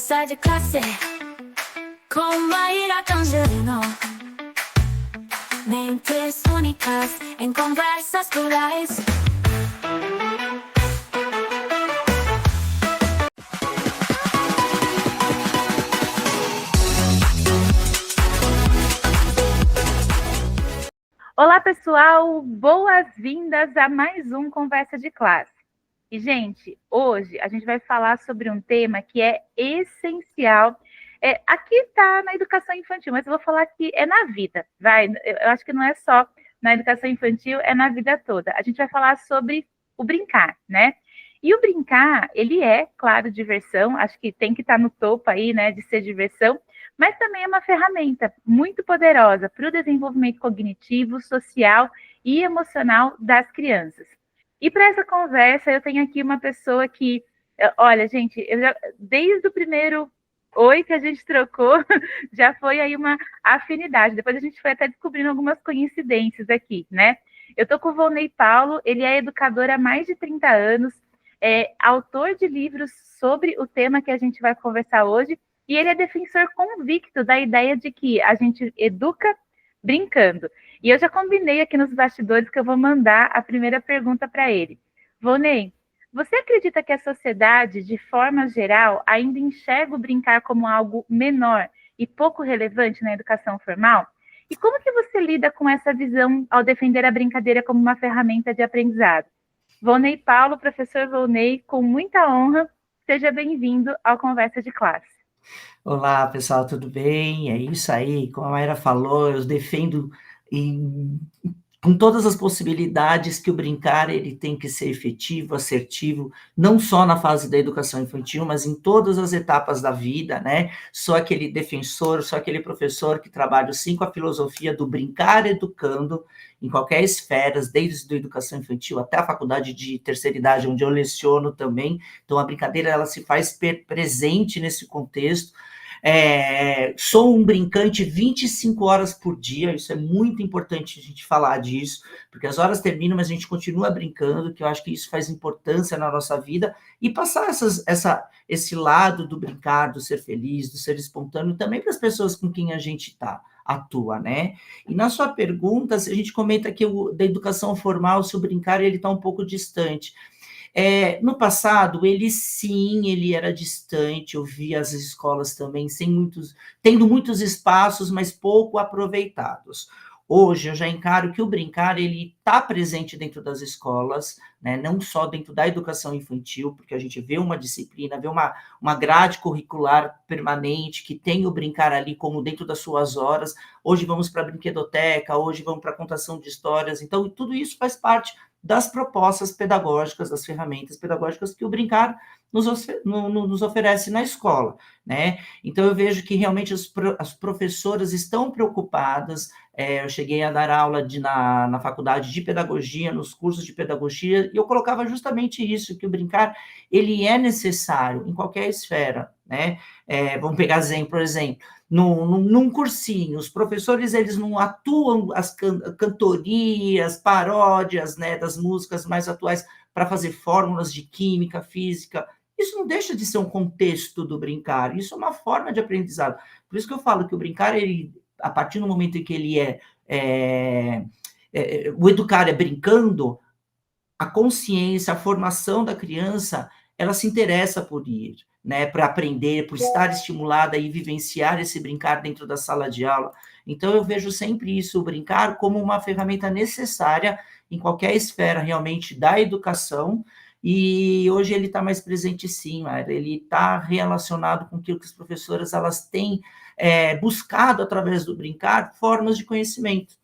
Conversa de classe com Maíra Cangelino. Mentes únicas em conversas plurais. Olá, pessoal! Boas-vindas a mais um Conversa de Classe. E, gente, hoje a gente vai falar sobre um tema que é essencial. Aqui está na educação infantil, mas eu vou falar que é na vida, vai? Eu acho que não é só na educação infantil, é na vida toda. A gente vai falar sobre o brincar, né? E o brincar, ele é, claro, diversão, acho que tem que estar no topo aí, né, de ser diversão, mas também é uma ferramenta muito poderosa para o desenvolvimento cognitivo, social e emocional das crianças. E para essa conversa, eu tenho aqui uma pessoa que, olha, gente, desde o primeiro oi que a gente trocou, já foi aí uma afinidade. Depois a gente foi até descobrindo algumas coincidências aqui, né? Eu estou com o Volney Paulo, ele é educador há mais de 30 anos, é autor de livros sobre o tema que a gente vai conversar hoje, e ele é defensor convicto da ideia de que a gente educa brincando. E eu já combinei aqui nos bastidores que eu vou mandar a primeira pergunta para ele. Volney, você acredita que a sociedade, de forma geral, ainda enxerga o brincar como algo menor e pouco relevante na educação formal? E como que você lida com essa visão ao defender a brincadeira como uma ferramenta de aprendizado? Volney Paulo, professor Volney, com muita honra, seja bem-vindo ao Conversa de Classe. Olá, pessoal, tudo bem? É isso aí, como a Mayra falou, eu defendo com todas as possibilidades que o brincar ele tem que ser efetivo, assertivo, não só na fase da educação infantil, mas em todas as etapas da vida, né? Sou aquele defensor, sou aquele professor que trabalha sim com a filosofia do brincar educando em qualquer esfera, desde a educação infantil até a faculdade de terceira idade, onde eu leciono também. Então, a brincadeira ela se faz presente nesse contexto. Sou um brincante 25 horas por dia, isso é muito importante a gente falar disso, porque as horas terminam, mas a gente continua brincando, que eu acho que isso faz importância na nossa vida, e passar esse lado do brincar, do ser feliz, do ser espontâneo, também para as pessoas com quem a gente atua, né? E na sua pergunta, se a gente comenta que da educação formal, se o brincar ele está um pouco distante. No passado, ele era distante, eu via as escolas também tendo muitos espaços, mas pouco aproveitados. Hoje, eu já encaro que o brincar, ele está presente dentro das escolas, né? Não só dentro da educação infantil, porque a gente vê uma disciplina, vê uma grade curricular permanente, que tem o brincar ali como dentro das suas horas. Hoje vamos para a brinquedoteca, hoje vamos para a contação de histórias, então tudo isso faz parte das propostas pedagógicas, das ferramentas pedagógicas que o brincar nos oferece na escola, né? Então, eu vejo que realmente as professoras estão preocupadas. Eu cheguei a dar aula na faculdade de pedagogia, nos cursos de pedagogia, e eu colocava justamente isso, que o brincar, ele é necessário em qualquer esfera, né? Vamos pegar por exemplo, num cursinho, os professores eles não atuam as cantorias, paródias, né, das músicas mais atuais para fazer fórmulas de química, física. Isso não deixa de ser um contexto do brincar, isso é uma forma de aprendizado. Por isso que eu falo que o brincar, ele, a partir do momento em que ele o educar é brincando, a consciência, a formação da criança, ela se interessa por ir, né, para aprender, por estar estimulada e vivenciar esse brincar dentro da sala de aula. Então, eu vejo sempre isso, o brincar, como uma ferramenta necessária em qualquer esfera, realmente, da educação, e hoje ele está mais presente, sim, Mayra. Ele está relacionado com aquilo que as professoras elas têm buscado, através do brincar, formas de conhecimento.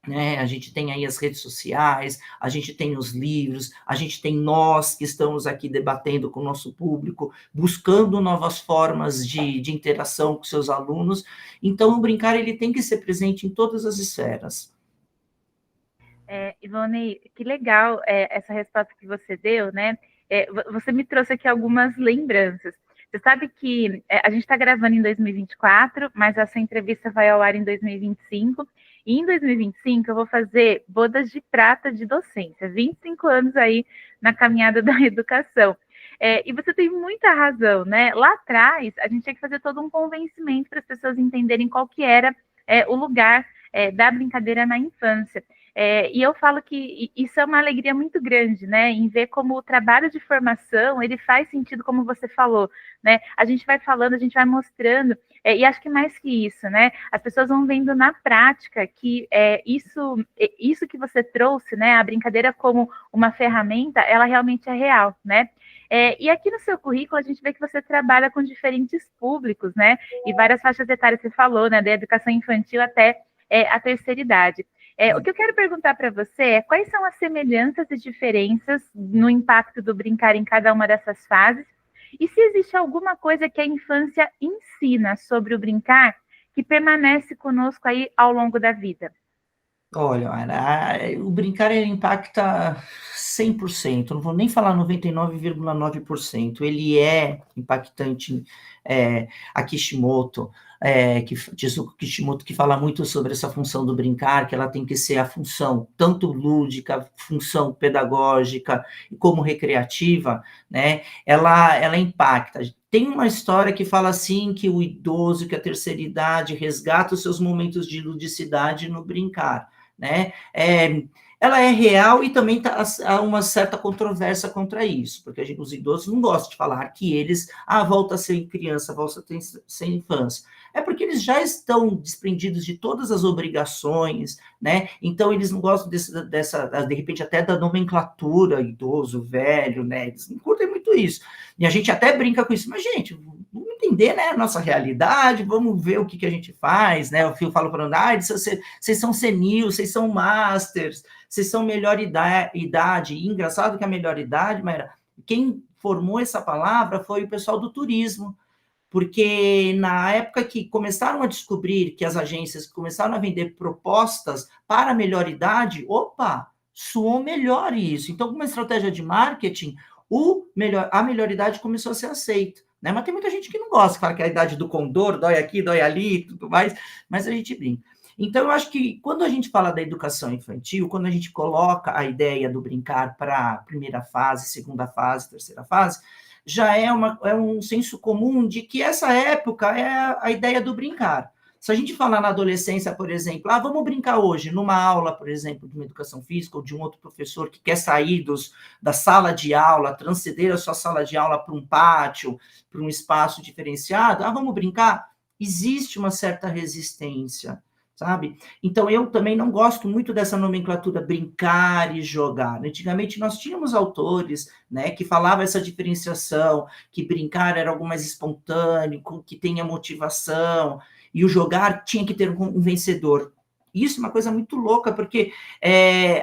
Né? A gente tem aí as redes sociais, a gente tem os livros, a gente tem nós que estamos aqui debatendo com o nosso público, buscando novas formas de interação com seus alunos. Então, o brincar ele tem que ser presente em todas as esferas. Ivone, que legal essa resposta que você deu, né? Você me trouxe aqui algumas lembranças. Você sabe que a gente está gravando em 2024, mas essa entrevista vai ao ar em 2025. E em 2025 eu vou fazer bodas de prata de docência, 25 anos aí na caminhada da educação. E você tem muita razão, né? Lá atrás, a gente tinha que fazer todo um convencimento para as pessoas entenderem qual que era o lugar da brincadeira na infância. E eu falo que isso é uma alegria muito grande, né? Em ver como o trabalho de formação, ele faz sentido, como você falou, né? A gente vai falando, a gente vai mostrando, e acho que mais que isso, né? As pessoas vão vendo na prática que isso que você trouxe, né? A brincadeira como uma ferramenta, ela realmente é real, né? E aqui no seu currículo a gente vê que você trabalha com diferentes públicos, né? E várias faixas etárias, você falou, né? Da educação infantil até a terceira idade. O que eu quero perguntar para você é quais são as semelhanças e diferenças no impacto do brincar em cada uma dessas fases, e se existe alguma coisa que a infância ensina sobre o brincar que permanece conosco aí ao longo da vida. Olha, Mayra, o brincar ele impacta 100%, não vou nem falar 99,9%, ele é impactante. A Kishimoto, Shizuko Kishimoto, que fala muito sobre essa função do brincar, que ela tem que ser a função tanto lúdica, função pedagógica, como recreativa, né? Ela impacta. Tem uma história que fala assim que o idoso, que a terceira idade resgata os seus momentos de ludicidade no brincar, né? Ela é real e também há uma certa controvérsia contra isso, porque os idosos não gostam de falar que eles, volta a ser criança, volta a ser infância. É porque eles já estão desprendidos de todas as obrigações, né? Então eles não gostam de repente, até da nomenclatura idoso, velho, né? Eles não curtem muito isso. E a gente até brinca com isso, mas, gente, vamos entender, né, a nossa realidade, vamos ver o que a gente faz, né? O Fio fala para andar, vocês são senil, vocês são masters, vocês são melhor idade. E engraçado que a melhor idade, Mayra, quem formou essa palavra foi o pessoal do turismo, porque na época que começaram a descobrir que as agências começaram a vender propostas para a melhor idade, opa, soou melhor isso. Então, como uma estratégia de marketing, a melhor idade começou a ser aceita. Né? Mas tem muita gente que não gosta, que fala que é a idade do condor, dói aqui, dói ali e tudo mais, mas a gente brinca. Então, eu acho que quando a gente fala da educação infantil, quando a gente coloca a ideia do brincar para a primeira fase, segunda fase, terceira fase, já é um senso comum de que essa época é a ideia do brincar. Se a gente falar na adolescência, por exemplo, vamos brincar hoje, numa aula, por exemplo, de uma educação física ou de um outro professor que quer sair da sala de aula, transcender a sua sala de aula para um pátio, para um espaço diferenciado, vamos brincar? Existe uma certa resistência, sabe? Então, eu também não gosto muito dessa nomenclatura brincar e jogar. Antigamente, nós tínhamos autores, né, que falavam essa diferenciação, que brincar era algo mais espontâneo, que tenha motivação, e o jogar tinha que ter um vencedor. Isso é uma coisa muito louca, porque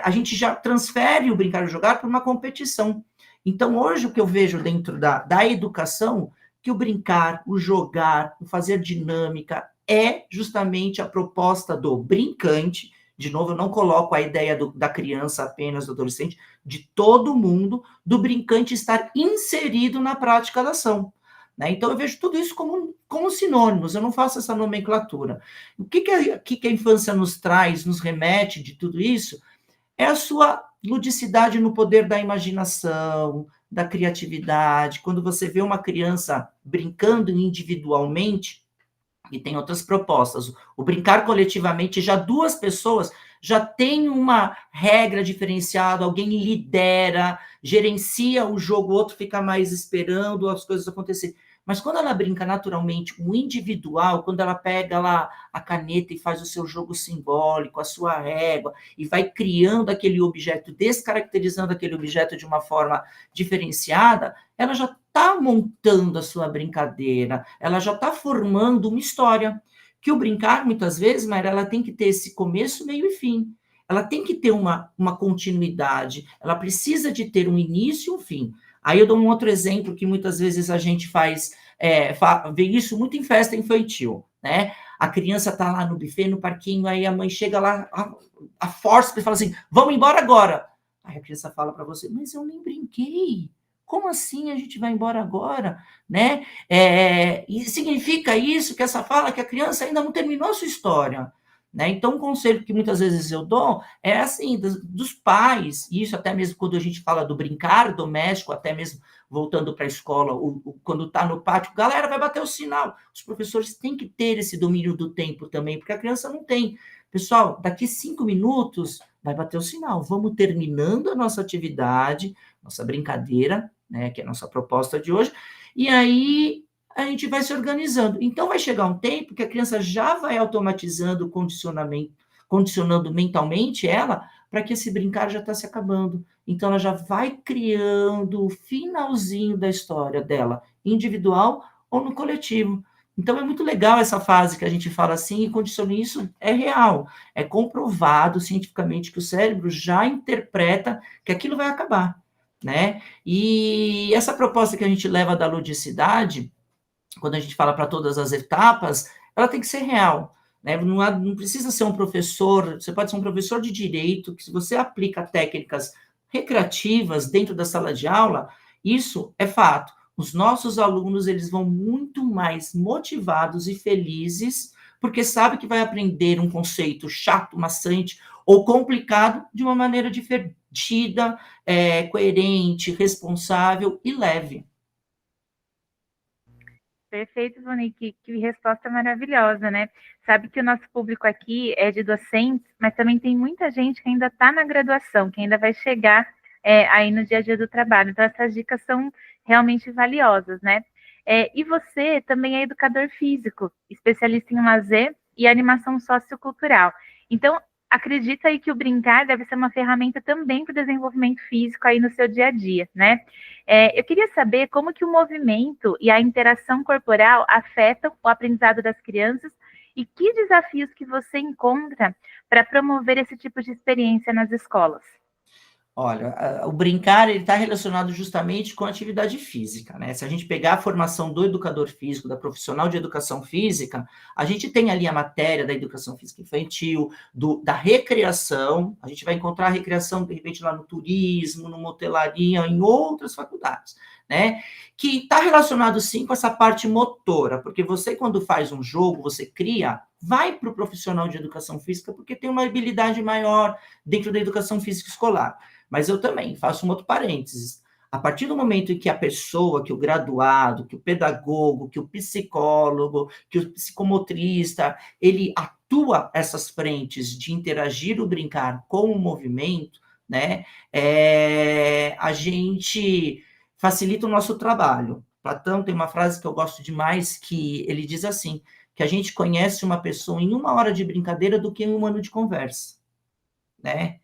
a gente já transfere o brincar e jogar para uma competição. Então, hoje, o que eu vejo dentro da educação, que o brincar, o jogar, o fazer dinâmica, é justamente a proposta do brincante. De novo, eu não coloco a ideia da criança apenas, do adolescente, de todo mundo, do brincante estar inserido na prática da ação. Né? Então, eu vejo tudo isso como sinônimos, eu não faço essa nomenclatura. O que a infância nos traz, nos remete de tudo isso, é a sua ludicidade no poder da imaginação, da criatividade. Quando você vê uma criança brincando individualmente, e tem outras propostas. O brincar coletivamente, já duas pessoas já tem uma regra diferenciada, alguém lidera, gerencia o jogo, o outro fica mais esperando as coisas acontecerem. Mas quando ela brinca naturalmente, o individual, quando ela pega lá a caneta e faz o seu jogo simbólico, a sua régua, e vai criando aquele objeto, descaracterizando aquele objeto de uma forma diferenciada, ela já está montando a sua brincadeira, ela já está formando uma história. Que o brincar, muitas vezes, Mayra, ela tem que ter esse começo, meio e fim. Ela tem que ter uma continuidade, ela precisa de ter um início e um fim. Aí eu dou um outro exemplo que muitas vezes a gente vê isso muito em festa infantil, né? A criança está lá no buffet, no parquinho, aí a mãe chega lá, a força, e fala assim, vamos embora agora. Aí a criança fala para você, mas eu nem brinquei. Como assim a gente vai embora agora? Né? E significa isso, que essa fala que a criança ainda não terminou a sua história. né? Então, um conselho que muitas vezes eu dou é assim, dos pais, e isso até mesmo quando a gente fala do brincar doméstico, até mesmo voltando para a escola, quando está no pátio, galera, vai bater o sinal. Os professores têm que ter esse domínio do tempo também, porque a criança não tem. Pessoal, daqui 5 minutos vai bater o sinal. Vamos terminando a nossa atividade, nossa brincadeira, né, que é a nossa proposta de hoje, e aí a gente vai se organizando. Então, vai chegar um tempo que a criança já vai automatizando o condicionamento, condicionando mentalmente ela, para que esse brincar já está se acabando. Então, ela já vai criando o finalzinho da história dela, individual ou no coletivo. Então, é muito legal essa fase que a gente fala assim, e condiciona isso é real, é comprovado cientificamente que o cérebro já interpreta que aquilo vai acabar, né? E essa proposta que a gente leva da ludicidade, quando a gente fala para todas as etapas, ela tem que ser real, né? Não precisa ser um professor, você pode ser um professor de direito, que se você aplica técnicas recreativas dentro da sala de aula, isso é fato. Os nossos alunos, eles vão muito mais motivados e felizes, porque sabe que vai aprender um conceito chato, maçante ou complicado de uma maneira divertida, coerente, responsável e leve. Perfeito, Monique. Que resposta maravilhosa, né? Sabe que o nosso público aqui é de docentes, mas também tem muita gente que ainda está na graduação, que ainda vai chegar aí no dia a dia do trabalho. Então, essas dicas são realmente valiosas, né? E você também é educador físico, especialista em lazer e animação sociocultural. Então, acredita aí que o brincar deve ser uma ferramenta também para o desenvolvimento físico aí no seu dia a dia, né? Eu queria saber como que o movimento e a interação corporal afetam o aprendizado das crianças e que desafios que você encontra para promover esse tipo de experiência nas escolas. Olha, o brincar ele está relacionado justamente com a atividade física, né? Se a gente pegar a formação do educador físico, da profissional de educação física, a gente tem ali a matéria da educação física infantil, da recreação, a gente vai encontrar a recreação, de repente, lá no turismo, numa hotelaria, em outras faculdades, né? Que está relacionado, sim, com essa parte motora, porque você, quando faz um jogo, você cria, vai para o profissional de educação física, porque tem uma habilidade maior dentro da educação física escolar. Mas eu também faço um outro parênteses. A partir do momento em que a pessoa, que o graduado, que o pedagogo, que o psicólogo, que o psicomotrista, ele atua essas frentes de interagir o brincar com o movimento, né? A gente facilita o nosso trabalho. Platão tem uma frase que eu gosto demais, que ele diz assim, que a gente conhece uma pessoa em 1 hora de brincadeira do que em 1 ano de conversa, né?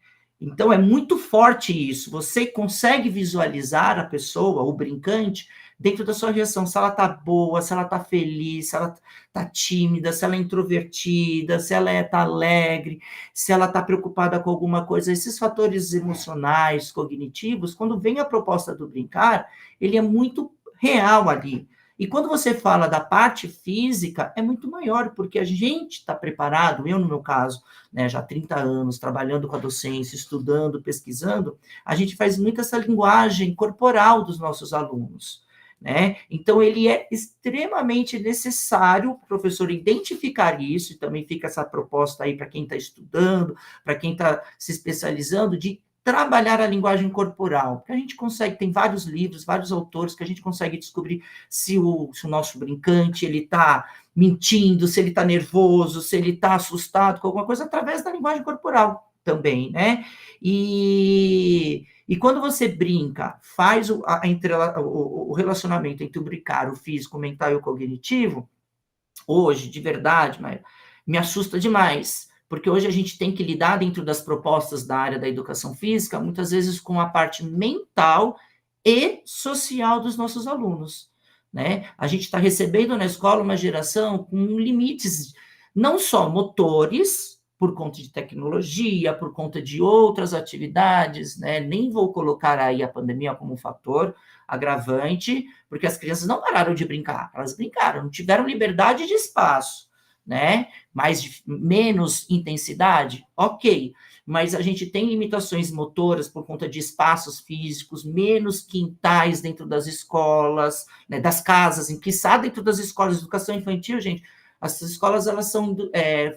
Então, é muito forte isso. Você consegue visualizar a pessoa, o brincante, dentro da sua reação. Se ela está boa, se ela está feliz, se ela está tímida, se ela é introvertida, se ela está alegre, se ela está preocupada com alguma coisa. Esses fatores emocionais, cognitivos, quando vem a proposta do brincar, ele é muito real ali. E quando você fala da parte física, é muito maior, porque a gente está preparado, eu no meu caso, né, já há 30 anos, trabalhando com a docência, estudando, pesquisando, a gente faz muito essa linguagem corporal dos nossos alunos, né? Então, ele é extremamente necessário o professor identificar isso, e também fica essa proposta aí para quem está estudando, para quem está se especializando, de trabalhar a linguagem corporal, porque a gente consegue, tem vários livros, vários autores, que a gente consegue descobrir se o nosso brincante, ele está mentindo, se ele está nervoso, se ele está assustado com alguma coisa, através da linguagem corporal também, né? E quando você brinca, faz o relacionamento entre o brincar, o físico, o mental e o cognitivo, hoje, de verdade, mas me assusta demais, porque hoje a gente tem que lidar dentro das propostas da área da educação física, muitas vezes com a parte mental e social dos nossos alunos, né? A gente está recebendo na escola uma geração com limites, não só motores, por conta de tecnologia, por conta de outras atividades, né? Nem vou colocar aí a pandemia como um fator agravante, porque as crianças não pararam de brincar, elas brincaram, não tiveram liberdade de espaço, né? Menos intensidade, ok. Mas a gente tem limitações motoras por conta de espaços físicos, menos quintais dentro das escolas, né, das casas, em que está dentro das escolas de educação infantil, gente. Essas escolas, elas são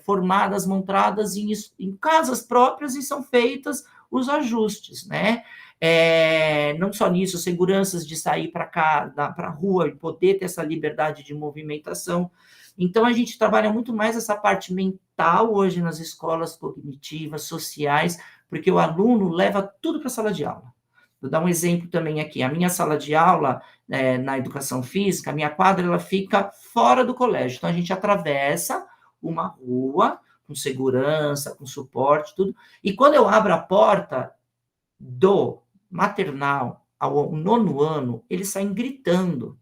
formadas, montadas em casas próprias e são feitas os ajustes, né? Não só nisso, seguranças de sair para a rua e poder ter essa liberdade de movimentação. Então, a gente trabalha muito mais essa parte mental hoje nas escolas cognitivas, sociais, porque o aluno leva tudo para a sala de aula. Vou dar um exemplo também aqui. A minha sala de aula, na educação física, a minha quadra, ela fica fora do colégio. Então, a gente atravessa uma rua com segurança, com suporte, tudo. E quando eu abro a porta do maternal ao 9º ano, eles saem gritando.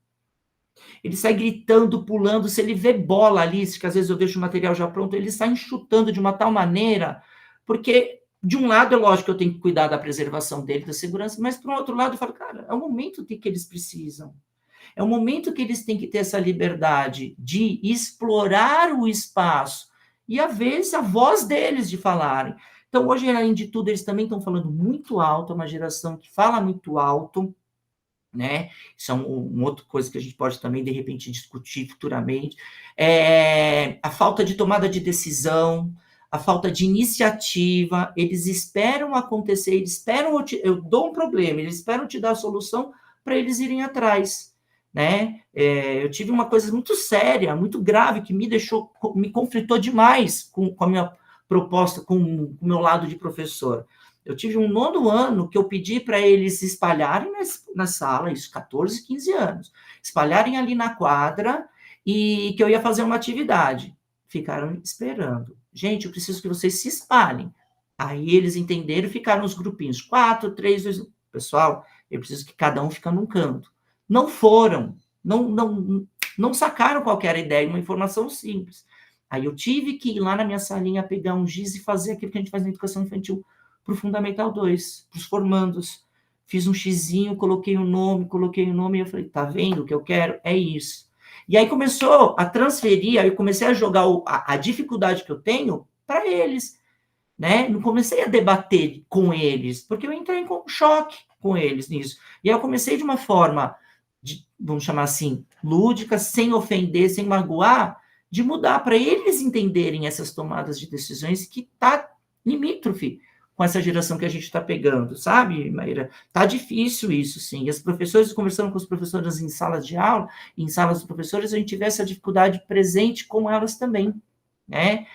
Ele sai gritando, pulando, se ele vê bola ali, que às vezes eu deixo o material já pronto, ele sai chutando de uma tal maneira, porque, de um lado, é lógico que eu tenho que cuidar da preservação dele, da segurança, mas, por um outro lado, eu falo, cara, é o momento que eles precisam. É o momento que eles têm que ter essa liberdade de explorar o espaço e, às vezes, a voz deles de falarem. Então, hoje, além de tudo, eles também estão falando muito alto, é uma geração que fala muito alto, né? Isso é uma outra coisa que a gente pode também, de repente, discutir futuramente. A falta de tomada de decisão, a falta de iniciativa, eles esperam acontecer, eles esperam, eu dou um problema, eles esperam te dar a solução para eles irem atrás, né? Eu tive uma coisa muito séria, muito grave, que me conflitou demais com a minha proposta, com o meu lado de professor. Eu tive um 9º ano que eu pedi para eles espalharem na sala, isso, 14, 15 anos, espalharem ali na quadra e que eu ia fazer uma atividade. Ficaram esperando. Gente, eu preciso que vocês se espalhem. Aí eles entenderam e ficaram nos grupinhos. 4, 3, 2... Pessoal, eu preciso que cada um fique num canto. Não foram, não sacaram qualquer ideia, uma informação simples. Aí eu tive que ir lá na minha salinha, pegar um giz e fazer aquilo que a gente faz na educação infantil, para o Fundamental 2, para os formandos. Fiz um xizinho, coloquei o nome, e eu falei, tá vendo o que eu quero? É isso. E aí começou a transferir, aí eu comecei a jogar a dificuldade que eu tenho para eles, né? Não comecei a debater com eles, porque eu entrei em choque com eles nisso. E aí eu comecei de uma forma, vamos chamar assim, lúdica, sem ofender, sem magoar, de mudar para eles entenderem essas tomadas de decisões que tá limítrofe com essa geração que a gente está pegando, sabe, Maíra? Tá difícil isso, sim. E as professoras, conversando com os professores em salas de aula, em salas dos professores, a gente vê essa dificuldade presente com elas também, né?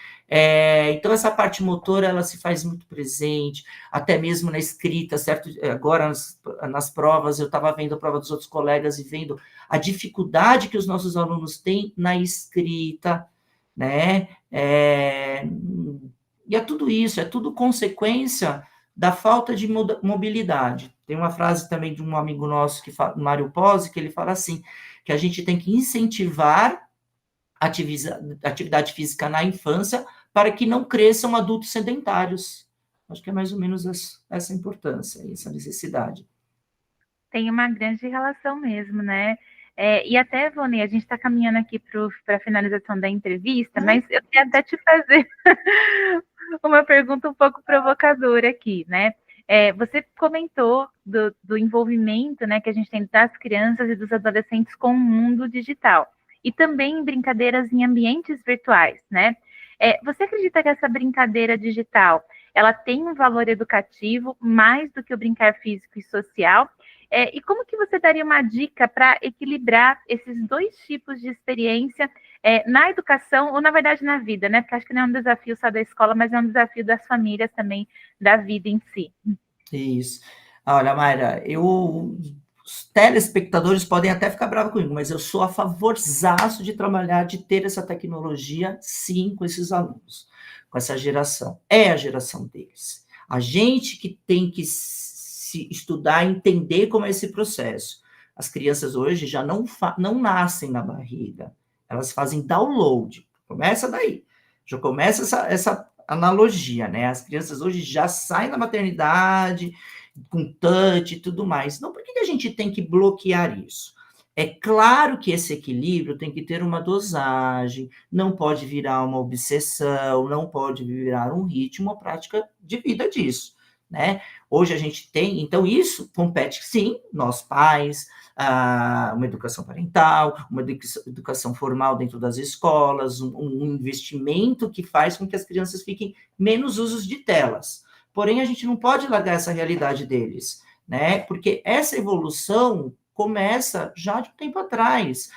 Então, essa parte motora, ela se faz muito presente, até mesmo na escrita, certo? Agora, nas provas, eu estava vendo a prova dos outros colegas e vendo a dificuldade que os nossos alunos têm na escrita, né? E é tudo isso, é tudo consequência da falta de mobilidade. Tem uma frase também de um amigo nosso, Mário Pozzi, que ele fala assim, que a gente tem que incentivar atividade física na infância para que não cresçam adultos sedentários. Acho que é mais ou menos essa importância, essa necessidade. Tem uma grande relação mesmo, né? E até, Vonei, a gente está caminhando aqui para a finalização da entrevista, mas eu queria até te fazer uma pergunta um pouco provocadora aqui, né? Você comentou do envolvimento, né, que a gente tem das crianças e dos adolescentes com o mundo digital e também brincadeiras em ambientes virtuais, né? Você acredita que essa brincadeira digital ela tem um valor educativo mais do que o brincar físico e social? E como que você daria uma dica para equilibrar esses dois tipos de experiência na educação, ou na verdade na vida, né? Porque acho que não é um desafio só da escola, mas é um desafio das famílias também, da vida em si. Isso. Olha, Mayra, os telespectadores podem até ficar bravos comigo, mas eu sou a favorzaço de trabalhar, de ter essa tecnologia, sim, com esses alunos, com essa geração. É a geração deles. A gente que tem que se estudar, entender como é esse processo. As crianças hoje já não nascem na barriga, elas fazem download. Começa daí. Já começa essa analogia, né? As crianças hoje já saem da maternidade com touch e tudo mais. Então, por que a gente tem que bloquear isso? É claro que esse equilíbrio tem que ter uma dosagem, não pode virar uma obsessão, não pode virar um ritmo, uma prática de vida disso. né? Hoje a gente tem, então isso compete, sim, nós pais, uma educação parental, uma educação formal dentro das escolas, um investimento que faz com que as crianças fiquem menos usos de telas. Porém, a gente não pode largar essa realidade deles, né? Porque essa evolução começa já de um tempo atrás.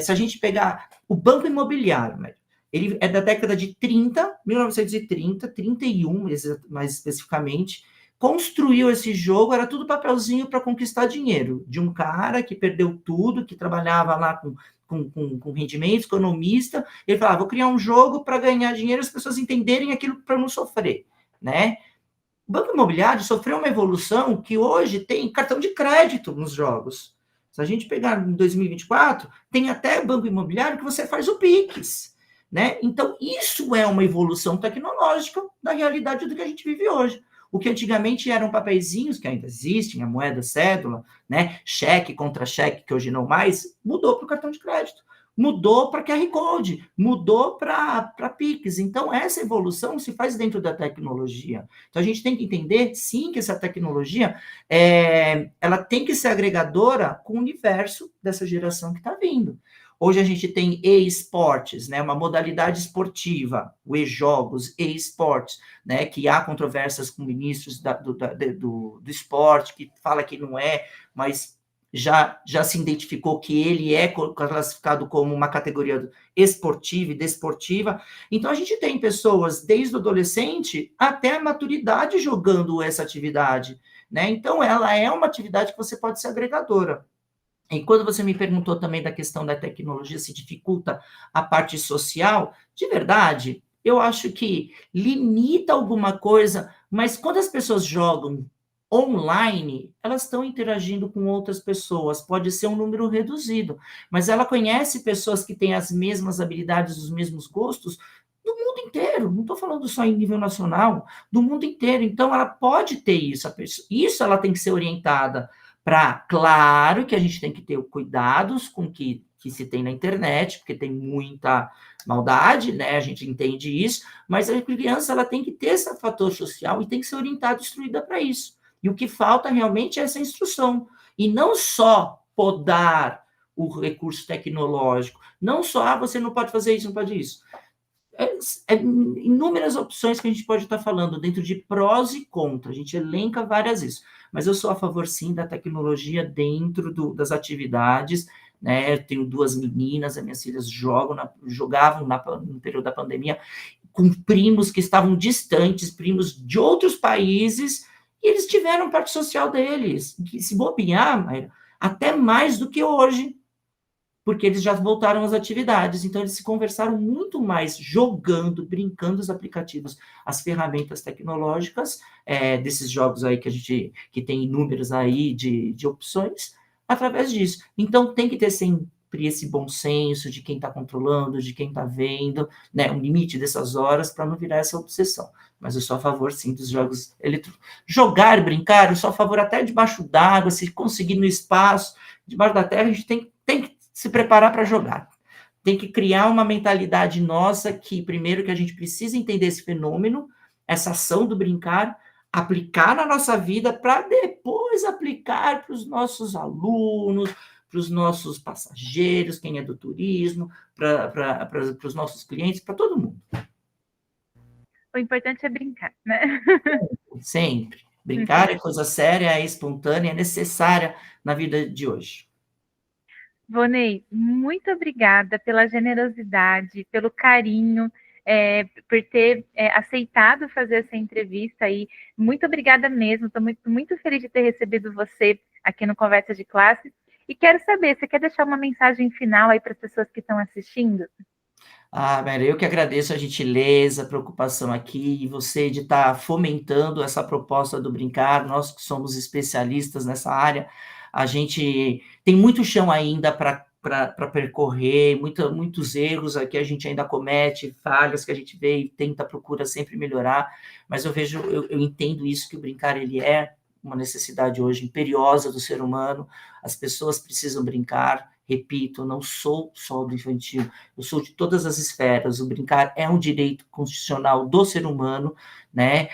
Se a gente pegar o banco imobiliário, né? Ele é da década de 30, 1930, 31, mais especificamente, construiu esse jogo, era tudo papelzinho para conquistar dinheiro, de um cara que perdeu tudo, que trabalhava lá com rendimentos, economista, ele falava, vou criar um jogo para ganhar dinheiro, as pessoas entenderem aquilo para não sofrer, né? O banco imobiliário sofreu uma evolução que hoje tem cartão de crédito nos jogos. Se a gente pegar em 2024, tem até banco imobiliário que você faz o Pix, né? Então, isso é uma evolução tecnológica da realidade do que a gente vive hoje. O que antigamente eram papeizinhos, que ainda existem, a moeda, cédula, né? Cheque contra cheque, que hoje não mais, mudou para o cartão de crédito, mudou para QR Code, mudou para Pix. Então, essa evolução se faz dentro da tecnologia. Então, a gente tem que entender, sim, que essa tecnologia ela tem que ser agregadora com o universo dessa geração que está vindo. Hoje a gente tem e-esportes, né, uma modalidade esportiva, o e-jogos, e-esportes, né, que há controvérsias com ministros do esporte, que fala que não é, mas já se identificou que ele é classificado como uma categoria esportiva e desportiva. Então, a gente tem pessoas, desde o adolescente até a maturidade, jogando essa atividade, né? Então, ela é uma atividade que você pode ser agregadora. E quando você me perguntou também da questão da tecnologia, se dificulta a parte social, de verdade, eu acho que limita alguma coisa, mas quando as pessoas jogam online, elas estão interagindo com outras pessoas, pode ser um número reduzido, mas ela conhece pessoas que têm as mesmas habilidades, os mesmos gostos, do mundo inteiro, não estou falando só em nível nacional, do mundo inteiro, então ela pode ter isso, isso ela tem que ser orientada para, claro que a gente tem que ter cuidados com o que se tem na internet, porque tem muita maldade, né? A gente entende isso, mas a criança ela tem que ter esse fator social e tem que ser orientada, instruída para isso. E o que falta realmente é essa instrução. E não só podar o recurso tecnológico, não só, você não pode fazer isso, não pode isso. Inúmeras opções que a gente pode estar falando dentro de prós e contras, a gente elenca várias isso, mas eu sou a favor sim da tecnologia dentro das atividades, né? Eu tenho 2 meninas, as minhas filhas jogavam no período da pandemia com primos que estavam distantes, primos de outros países, e eles tiveram parte social deles, que se bobear, até mais do que hoje, porque eles já voltaram às atividades, então eles se conversaram muito mais jogando, brincando os aplicativos, as ferramentas tecnológicas, desses jogos aí que tem inúmeros aí de opções, através disso. Então tem que ter sempre esse bom senso de quem está controlando, de quem está vendo, né, um limite dessas horas para não virar essa obsessão. Mas eu sou a favor, sim, dos jogos eletrônicos. Jogar e brincar, eu sou a favor até debaixo d'água, se conseguir no espaço, debaixo da terra, a gente tem que se preparar para jogar. Tem que criar uma mentalidade nossa que, primeiro, que a gente precisa entender esse fenômeno, essa ação do brincar, aplicar na nossa vida para depois aplicar para os nossos alunos, para os nossos passageiros, quem é do turismo, para os nossos clientes, para todo mundo. O importante é brincar, né? Sempre. Brincar é coisa séria, é espontânea, é necessária na vida de hoje. Vonei, muito obrigada pela generosidade, pelo carinho, por ter aceitado fazer essa entrevista aí. Muito obrigada mesmo, estou muito, muito feliz de ter recebido você aqui no Conversa de Classe. E quero saber, você quer deixar uma mensagem final aí para as pessoas que estão assistindo? Mary, eu que agradeço a gentileza, a preocupação aqui, e você de estar fomentando essa proposta do brincar, nós que somos especialistas nessa área, a gente tem muito chão ainda para percorrer, muitos erros aqui a gente ainda comete, falhas que a gente vê e procura sempre melhorar, mas eu entendo isso, que o brincar ele é uma necessidade hoje imperiosa do ser humano, as pessoas precisam brincar, Repito, eu não sou só do infantil, eu sou de todas as esferas. O brincar é um direito constitucional do ser humano, né?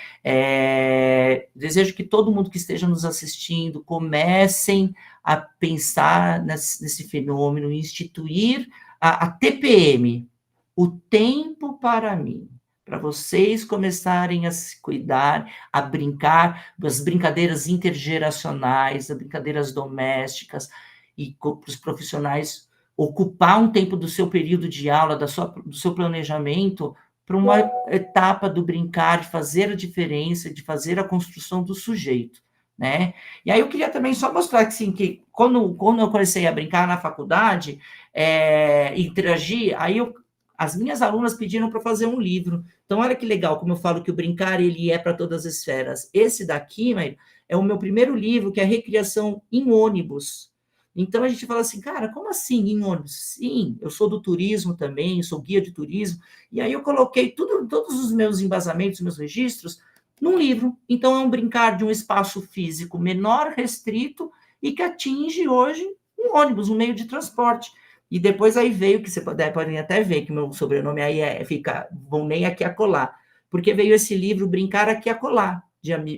Desejo que todo mundo que esteja nos assistindo comecem a pensar nesse fenômeno, instituir a TPM, o tempo para mim, para vocês começarem a se cuidar, a brincar, as brincadeiras intergeracionais, as brincadeiras domésticas, e para os profissionais ocupar um tempo do seu período de aula, do seu planejamento, para uma etapa do brincar, de fazer a diferença, de fazer a construção do sujeito, né? E aí eu queria também só mostrar assim, que quando eu comecei a brincar na faculdade, interagir, aí as minhas alunas pediram para fazer um livro. Então, olha que legal, como eu falo que o brincar ele é para todas as esferas. Esse daqui, é o meu primeiro livro, que é a Recriação em Ônibus. Então, a gente fala assim, cara, como assim em ônibus? Sim, eu sou do turismo também, sou guia de turismo, e aí eu coloquei todos os meus embasamentos, meus registros, num livro. Então, é um brincar de um espaço físico menor, restrito, e que atinge hoje um ônibus, um meio de transporte. E depois aí veio, que você podem até ver, que meu sobrenome aí fica Vonei aqui acolá, porque veio esse livro Brincar Aqui Acolá,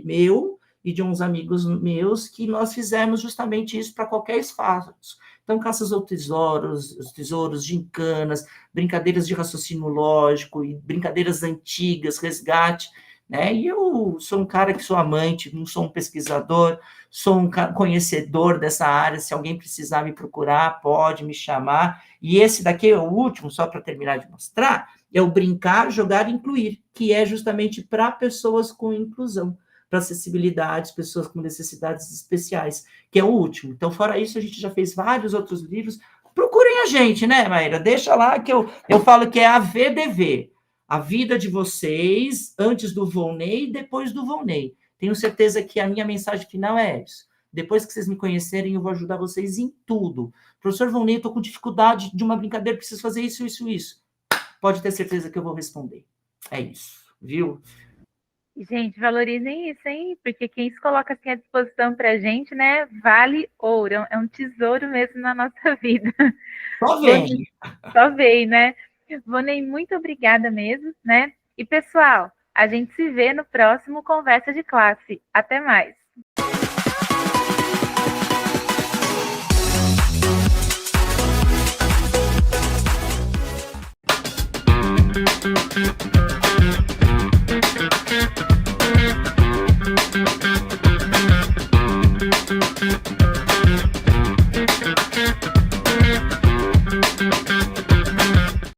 meu e de uns amigos meus, que nós fizemos justamente isso para qualquer espaço. Então, caças ao tesouros, os tesouros, gincanas, brincadeiras de raciocínio lógico, e brincadeiras antigas, resgate, né? E eu sou um cara que sou amante, não sou um pesquisador, sou um conhecedor dessa área. Se alguém precisar me procurar, pode me chamar. E esse daqui é o último, só para terminar de mostrar, é o Brincar, Jogar e Incluir, que é justamente para pessoas com inclusão, para acessibilidade, pessoas com necessidades especiais, que é o último. Então, fora isso, a gente já fez vários outros livros. Procurem a gente, né, Maíra? Deixa lá que eu falo que é a VDV, a vida de vocês antes do Volney e depois do Volney. Tenho certeza que a minha mensagem final é isso. Depois que vocês me conhecerem, eu vou ajudar vocês em tudo. Professor Volney, estou com dificuldade de uma brincadeira, preciso fazer isso, isso, isso. Pode ter certeza que eu vou responder. É isso, viu? Gente, valorizem isso, hein? Porque quem se coloca assim à disposição para a gente, né, vale ouro. É um tesouro mesmo na nossa vida. Só vem. Só vem, né? Vonei, muito obrigada mesmo, né? E, pessoal, a gente se vê no próximo Conversa de Classe. Até mais.